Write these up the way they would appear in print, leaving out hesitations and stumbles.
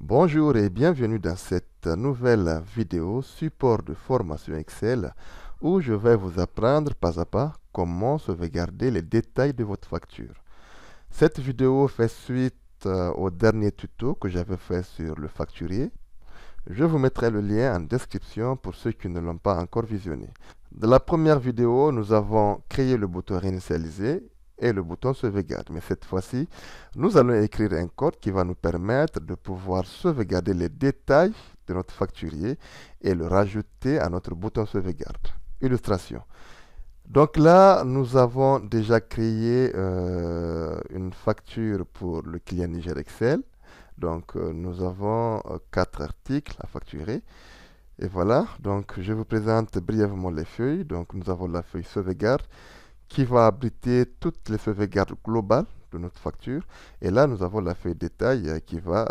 Bonjour et bienvenue dans cette nouvelle vidéo support de formation Excel où je vais vous apprendre pas à pas comment sauvegarder les détails de votre facture. Cette vidéo fait suite au dernier tuto que j'avais fait sur le facturier. Je vous mettrai le lien en description pour ceux qui ne l'ont pas encore visionné. Dans la première vidéo, nous avons créé le bouton réinitialiser et le bouton sauvegarde. Mais cette fois-ci, nous allons écrire un code qui va nous permettre de pouvoir sauvegarder les détails de notre facturier et le rajouter à notre bouton sauvegarde. Illustration. Donc là, nous avons déjà créé une facture pour le client Niger Excel. Donc nous avons 4 articles à facturer. Et voilà, donc je vous présente brièvement les feuilles. Donc nous avons la feuille sauvegarde qui va abriter toutes les sauvegardes globales de notre facture. Et là, nous avons la feuille détail qui va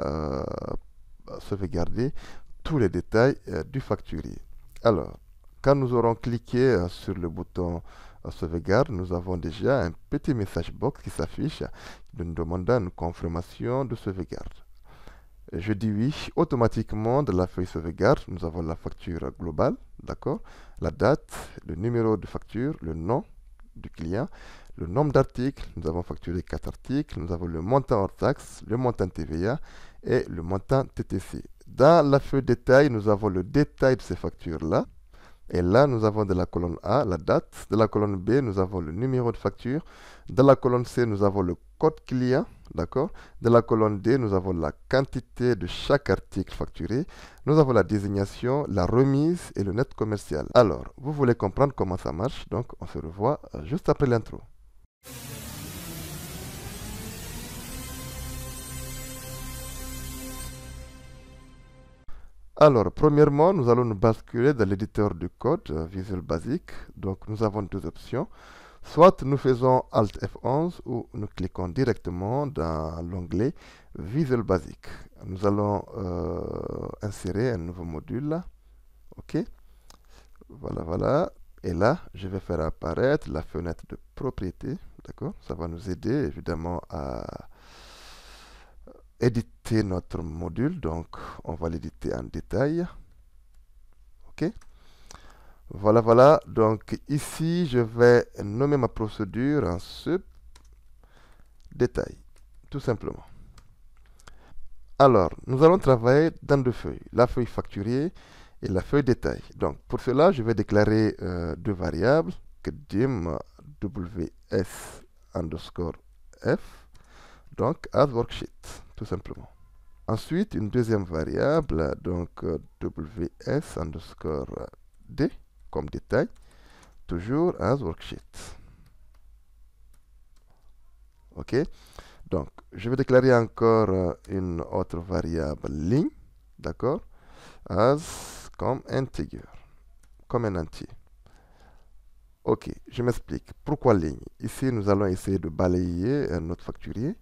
sauvegarder tous les détails du facturier. Alors, quand nous aurons cliqué sur le bouton sauvegarde, nous avons déjà un petit message box qui s'affiche nous demandant une confirmation de sauvegarde. Je dis oui, automatiquement de la feuille sauvegarde, nous avons la facture globale, d'accord, la date, le numéro de facture, le nom du client, le nombre d'articles, nous avons facturé 4 articles, nous avons le montant hors taxe, le montant TVA et le montant TTC. Dans la feuille détail, nous avons le détail de ces factures-là. Et là, nous avons de la colonne A, la date. De la colonne B, nous avons le numéro de facture. De la colonne C, nous avons le code client. D'accord? De la colonne D, nous avons la quantité de chaque article facturé. Nous avons la désignation, la remise et le net commercial. Alors, vous voulez comprendre comment ça marche, donc on se revoit juste après l'intro. Alors, premièrement, nous allons nous basculer dans l'éditeur du code Visual Basic. Donc, nous avons deux options. Soit nous faisons Alt F11 ou nous cliquons directement dans l'onglet Visual Basic. Nous allons insérer un nouveau module. OK. Voilà, voilà. Et là, je vais faire apparaître la fenêtre de propriété. D'accord. Ça va nous aider évidemment à éditer notre module. Donc, on va l'éditer en détail. OK. Voilà, voilà. Donc, ici, je vais nommer ma procédure en sub détail, tout simplement. Alors, nous allons travailler dans deux feuilles, la feuille facturier et la feuille détail. Donc, pour cela, je vais déclarer deux variables, que dim ws underscore f, donc as worksheet, tout simplement. Ensuite, une deuxième variable, donc ws underscore d, comme détail, toujours as worksheet. OK? Donc, je vais déclarer encore une autre variable ligne, d'accord? As comme integer, comme un entier. OK, je m'explique. Pourquoi ligne? Ici, nous allons essayer de balayer notre facturier.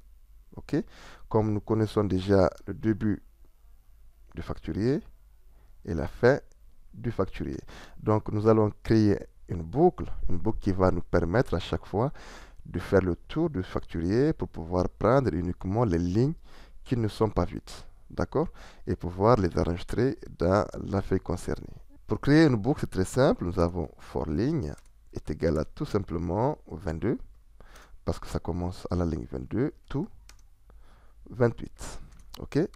OK? Comme nous connaissons déjà le début du facturier et la fin du facturier. Donc, nous allons créer une boucle qui va nous permettre à chaque fois de faire le tour du facturier pour pouvoir prendre uniquement les lignes qui ne sont pas vides. D'accord? Et pouvoir les enregistrer dans la feuille concernée. Pour créer une boucle, c'est très simple. Nous avons for ligne est égal à tout simplement 22 parce que ça commence à la ligne 22 to 28. OK? Et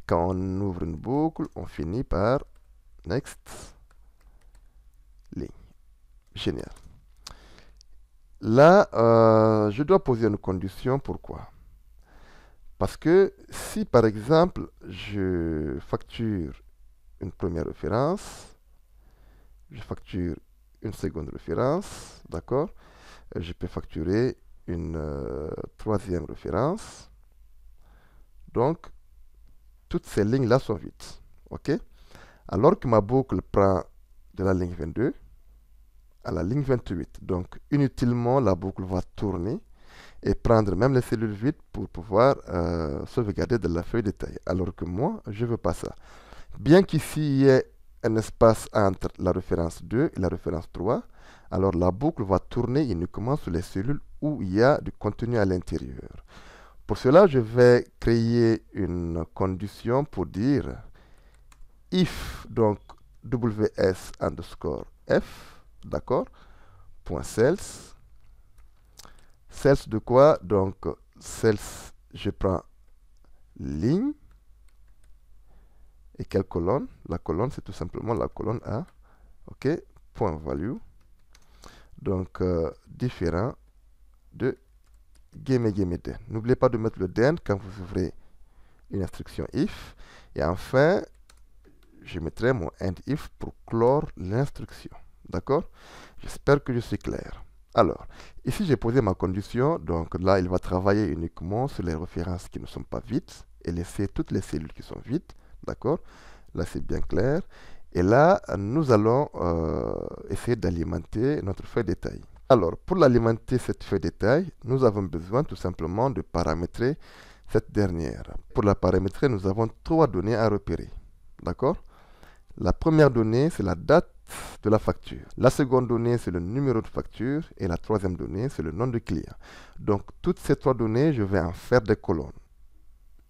quand on ouvre une boucle, on finit par next ligne. Génial. Là, je dois poser une condition. Pourquoi? Parce que si, par exemple, je facture une première référence, je facture une seconde référence, d'accord? Je peux facturer une troisième référence. Donc, toutes ces lignes-là sont vides. OK? Alors que ma boucle prend de la ligne 22 à la ligne 28. Donc, inutilement, la boucle va tourner et prendre même les cellules vides pour pouvoir sauvegarder de la feuille détail. Alors que moi, je ne veux pas ça. Bien qu'ici, il y ait un espace entre la référence 2 et la référence 3, alors la boucle va tourner uniquement sur les cellules où il y a du contenu à l'intérieur. Pour cela, je vais créer une condition pour dire if, donc ws underscore f, d'accord, point sales. Sales de quoi? Donc, sales, je prends ligne. Et quelle colonne? La colonne, c'est tout simplement la colonne A. OK, point value. Donc, différent de game den. N'oubliez pas de mettre le den quand vous ouvrez une instruction if. Et enfin, je mettrai mon end if pour clore l'instruction. D'accord? J'espère que je suis clair. Alors, ici j'ai posé ma condition. Donc là, il va travailler uniquement sur les références qui ne sont pas vides et laisser toutes les cellules qui sont vides. D'accord? Là, c'est bien clair. Et là, nous allons essayer d'alimenter notre feuille détail. Alors, pour l'alimenter, cette feuille détail, nous avons besoin tout simplement de paramétrer cette dernière. Pour la paramétrer, nous avons 3 données à repérer. D'accord? La première donnée, c'est la date de la facture. La seconde donnée, c'est le numéro de facture. Et la troisième donnée, c'est le nom du client. Donc, toutes ces 3 données, je vais en faire des colonnes.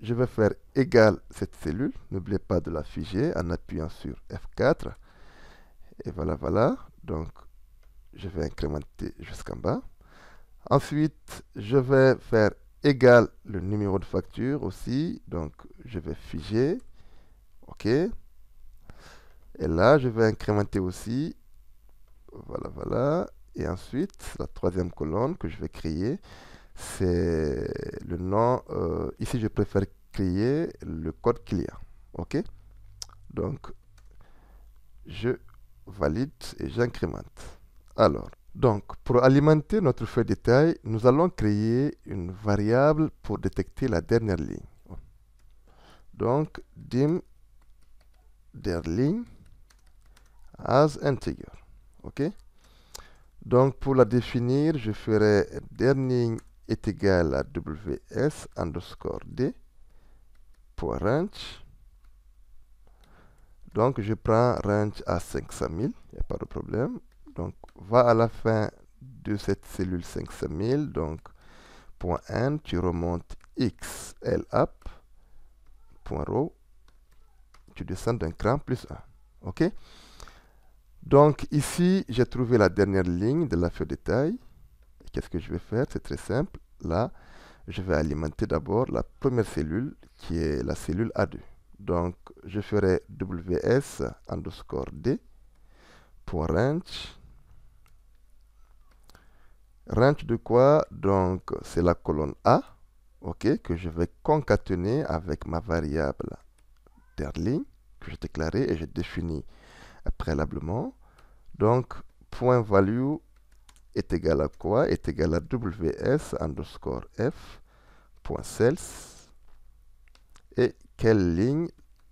Je vais faire égal cette cellule. N'oubliez pas de la figer en appuyant sur F4. Et voilà, voilà. Donc, je vais incrémenter jusqu'en bas. Ensuite, je vais faire égal le numéro de facture aussi. Donc, je vais figer. OK. Et là, je vais incrémenter aussi. Voilà, voilà. Et ensuite, la troisième colonne que je vais créer, c'est le nom. Ici, je préfère créer le code client. OK. Donc, je valide et j'incrémente. Alors, donc, pour alimenter notre feuille détail, nous allons créer une variable pour détecter la dernière ligne. Donc, dim der ligne as integer. OK? Donc, pour la définir, je ferai dernier est égal à ws underscore d pour range. Donc, je prends range à 500 000, il n'y a pas de problème. Donc, va à la fin de cette cellule 500 000. Donc, point n, tu remontes x, l up, point row, tu descends d'un cran plus 1. OK? Donc, ici, j'ai trouvé la dernière ligne de la feuille détail. Qu'est-ce que je vais faire? C'est très simple. Là, je vais alimenter d'abord la première cellule qui est la cellule A2. Donc, je ferai ws underscore d pour range. Range de quoi? Donc, c'est la colonne A, OK, que je vais concaténer avec ma variable derLing que j'ai déclarée et j'ai défini préalablement. Donc, point value est égal à quoi? Est égal à ws underscore f point sales. Et quelle ligne?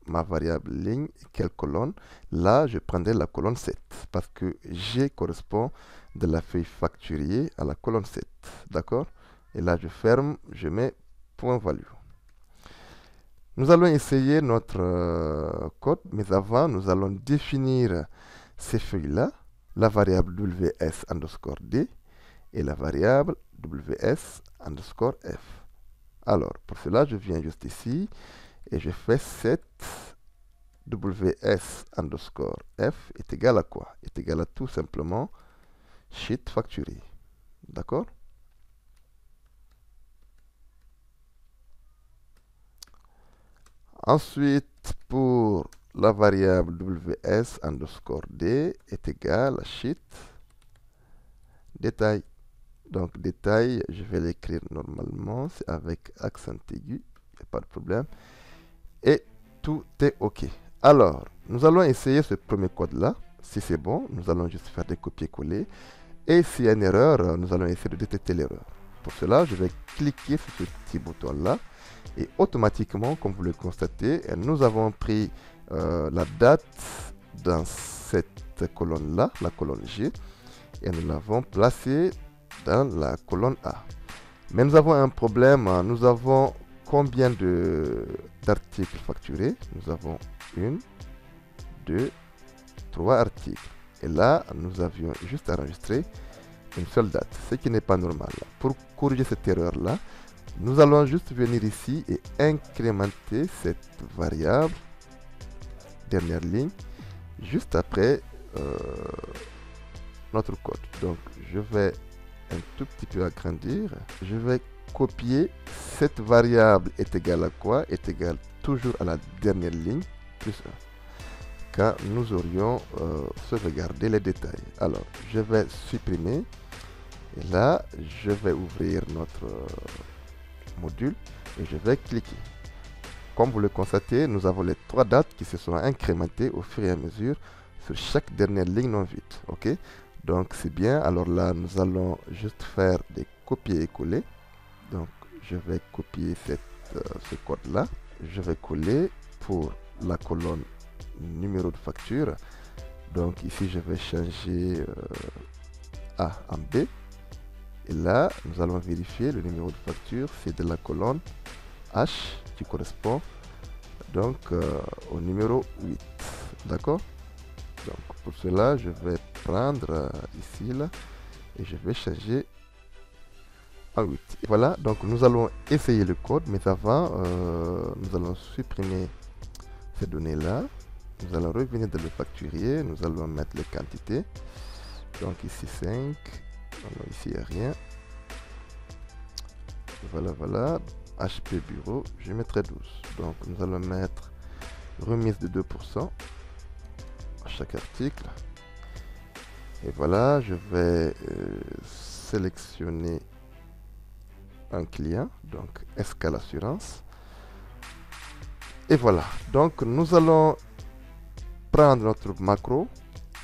Ma variable ligne, quelle colonne? Là, je prendrai la colonne 7 parce que G correspond de la feuille facturier à la colonne 7. D'accord? Et là, je ferme, je mets point value. Nous allons essayer notre code, mais avant, nous allons définir ces feuilles-là, la variable ws underscore d et la variable ws underscore f. Alors, pour cela, je viens juste ici et je fais set ws underscore f est égal à quoi? Est égal à tout simplement sheet facturier. D'accord? Ensuite, pour la variable ws underscore d est égal à sheet détail. Donc, détail, je vais l'écrire normalement, c'est avec accent aigu, il n'y a pas de problème. Et tout est OK. Alors, nous allons essayer ce premier code-là. Si c'est bon, nous allons juste faire des copier-coller. Et s'il y a une erreur, nous allons essayer de détecter l'erreur. Pour cela, je vais cliquer sur ce petit bouton-là. Et automatiquement, comme vous le constatez, nous avons pris la date dans cette colonne-là, la colonne G. Et nous l'avons placée dans la colonne A. Mais nous avons un problème. Nous avons combien d'articles facturés? Nous avons 1, 2, 3 articles. Et là, nous avions juste enregistré une seule date, ce qui n'est pas normal. Pour corriger cette erreur-là, Nous allons juste venir ici et incrémenter cette variable, dernière ligne, juste après notre code. Donc, je vais un tout petit peu agrandir. Je vais copier. Cette variable est égale à quoi? Est égale toujours à la dernière ligne, plus 1. Quand nous aurions sauvegardé les détails. Alors, je vais supprimer. Et là, je vais ouvrir notre module et je vais cliquer. Comme vous le constatez, nous avons les 3 dates qui se sont incrémentées au fur et à mesure sur chaque dernière ligne non vide. Ok? Donc c'est bien. Alors là, nous allons juste faire des copier et coller. Donc je vais copier ce code là. Je vais coller pour la colonne numéro de facture. Donc ici, je vais changer A en B. Et là, nous allons vérifier le numéro de facture. C'est de la colonne H qui correspond donc au numéro 8. D'accord? Donc pour cela, je vais prendre ici là et je vais changer à 8. Et voilà, donc nous allons essayer le code, mais avant, nous allons supprimer ces données-là. Nous allons revenir dans le facturier, nous allons mettre les quantités. Donc ici 5, alors ici il n'y a rien. Voilà, voilà. HP bureau, je mettrai 12. Donc nous allons mettre remise de 2% à chaque article. Et voilà, je vais sélectionner un client, donc Escale Assurance. Et voilà, donc nous allons prendre notre macro,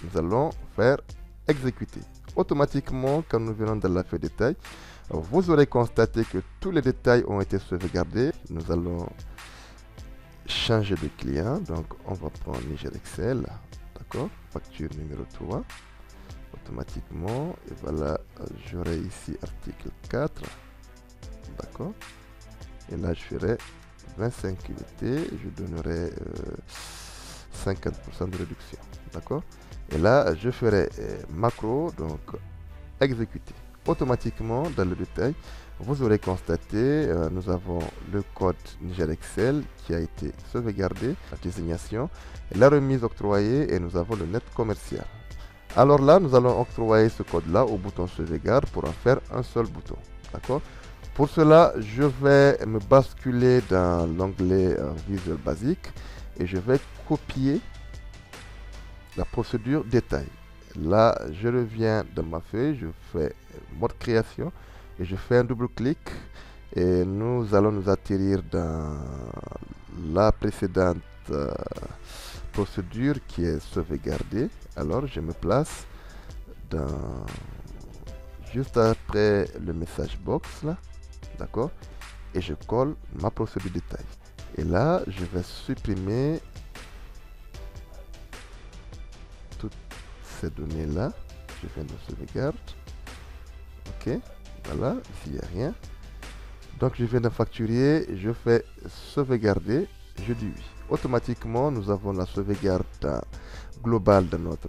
nous allons faire exécuter. Automatiquement, quand nous venons dans la feuille détail, vous aurez constaté que tous les détails ont été sauvegardés. Nous allons changer de client, donc on va prendre Niger Excel, d'accord, facture numéro 3. Automatiquement, et voilà, j'aurai ici article 4, d'accord, et là je ferai 25 unités, je donnerai 50% de réduction, d'accord, et là je ferai macro, donc exécuter. Automatiquement, dans le détail, vous aurez constaté, nous avons le code Niger Excel qui a été sauvegardé, la désignation, la remise octroyée, et nous avons le net commercial. Alors là, nous allons octroyer ce code-là au bouton sauvegarde pour en faire un seul bouton. D'accord? Pour cela, je vais me basculer dans l'onglet Visual Basic et je vais copier la procédure détail. Là, je reviens dans ma feuille, je fais mode création et je fais un double clic et nous allons nous atterrir dans la précédente procédure qui est sauvegardée. Alors je me place juste après le message box là, d'accord, et je colle ma procédure détail. Et là, je vais supprimer toutes ces données là. Je fais une sauvegarde. Ok, voilà, ici il n'y a rien. Donc je viens d'un facturier, je fais sauvegarder, je dis oui. Automatiquement, nous avons la sauvegarde globale de notre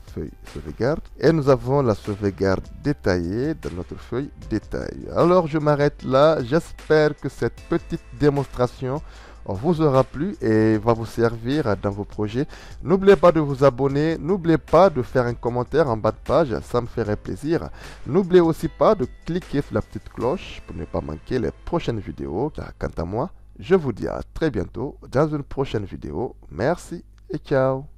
feuille sauvegarde et nous avons la sauvegarde détaillée de notre feuille détail. Alors je m'arrête là, j'espère que cette petite démonstration vous aura plu et va vous servir dans vos projets. N'oubliez pas de vous abonner, n'oubliez pas de faire un commentaire en bas de page, ça me ferait plaisir. N'oubliez aussi pas de cliquer sur la petite cloche pour ne pas manquer les prochaines vidéos. Quant à moi, je vous dis à très bientôt dans une prochaine vidéo. Merci et ciao.